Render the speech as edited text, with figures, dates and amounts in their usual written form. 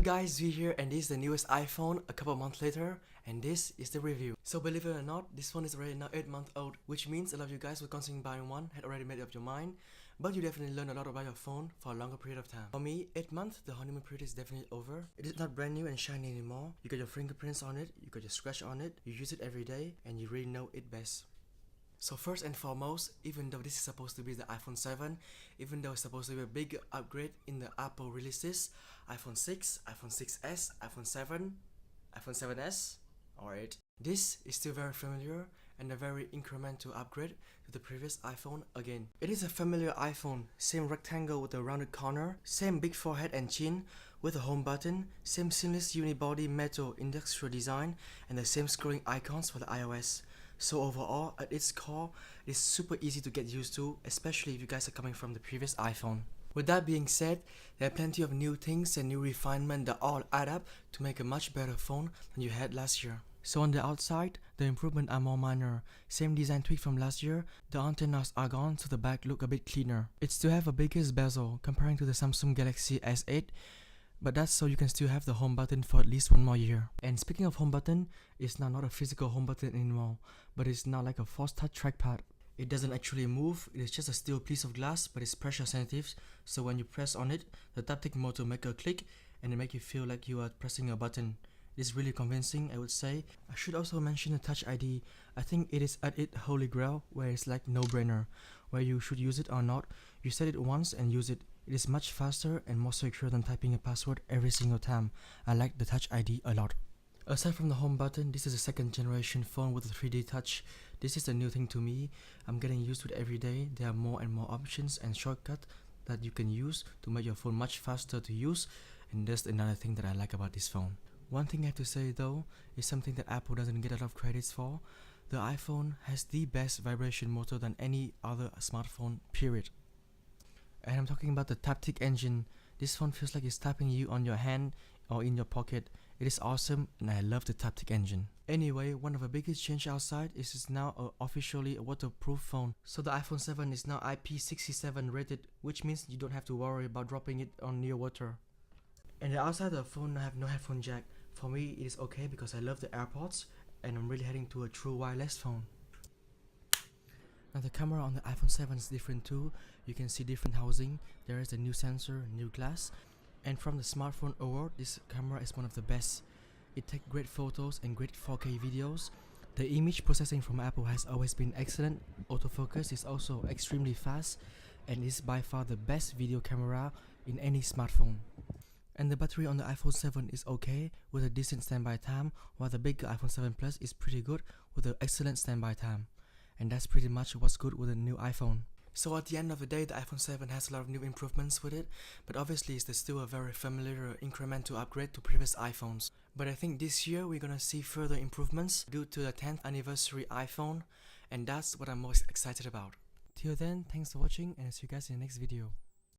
guys, V here, and this is the newest iPhone a couple months later, and this is the review. So believe it or not, this phone is already now 8 months old, which means a lot of you guys who considering buying one had already made up your mind, but you definitely learned a lot about your phone for a longer period of time. For me, 8 months, the honeymoon period is definitely over. It is not brand new and shiny anymore. You got your fingerprints on it, you got your scratch on it, you use it every day, and you really know it best. So first and foremost, even though this is supposed to be the iPhone 7, even though it's supposed to be a big upgrade in the Apple releases, iPhone 6, iPhone 6s, iPhone 7, iPhone 7s, or 8, this is still very familiar and a very incremental upgrade to the previous iPhone again. It is a familiar iPhone, same rectangle with a rounded corner, same big forehead and chin with a home button, same seamless unibody metal industrial design, and the same scrolling icons for the iOS. So overall, at its core, it's super easy to get used to, especially if you guys are coming from the previous iPhone. With that being said, there are plenty of new things and new refinement that all add up to make a much better phone than you had last year. So on the outside, the improvements are more minor. Same design tweak from last year, the antennas are gone so the back look a bit cleaner. It still have a biggest bezel comparing to the Samsung Galaxy S8, but that's so you can still have the home button for at least one more year. And speaking of home button, it's now not a physical home button anymore, but it's now like a force touch trackpad. It doesn't actually move, it is just a steel piece of glass, but it's pressure sensitive, so when you press on it, the taptic motor make a click and it make you feel like you are pressing a button. It is really convincing, I would say. I should also mention the Touch ID. I think it is at its holy grail, where it's like no-brainer, where you should use it or not. You set it once and use it. It is much faster and more secure than typing a password every single time. I like the Touch ID a lot. Aside from the home button, this is a second generation phone with a 3D touch. This is a new thing to me. I'm getting used to it every day. There are more and more options and shortcuts that you can use to make your phone much faster to use, and that's another thing that I like about this phone. One thing I have to say though is something that Apple doesn't get a lot of credits for. The iPhone has the best vibration motor than any other smartphone, period. And I'm talking about the taptic engine. This phone feels like it's tapping you on your hand or in your pocket. It is awesome and I love the taptic engine. Anyway, one of the biggest change outside is it's now officially a waterproof phone. So the iPhone 7 is now IP67 rated, which means you don't have to worry about dropping it on near water. And the outside of the phone I have no headphone jack. For me it is okay because I love the AirPods and I'm really heading to a true wireless phone. Now the camera on the iPhone 7 is different too. You can see different housing. There is a new sensor, new glass. And from the smartphone award, this camera is one of the best. It takes great photos and great 4K videos. The image processing from Apple has always been excellent. Autofocus is also extremely fast and is by far the best video camera in any smartphone. And the battery on the iPhone 7 is okay with a decent standby time, while the bigger iPhone 7 Plus is pretty good with an excellent standby time. And that's pretty much what's good with a new iPhone. So at the end of the day, the iPhone 7 has a lot of new improvements with it, but obviously it's still a very familiar incremental upgrade to previous iPhones. But I think this year we're gonna see further improvements due to the 10th anniversary iPhone, and that's what I'm most excited about. Till then, thanks for watching and I'll see you guys in the next video.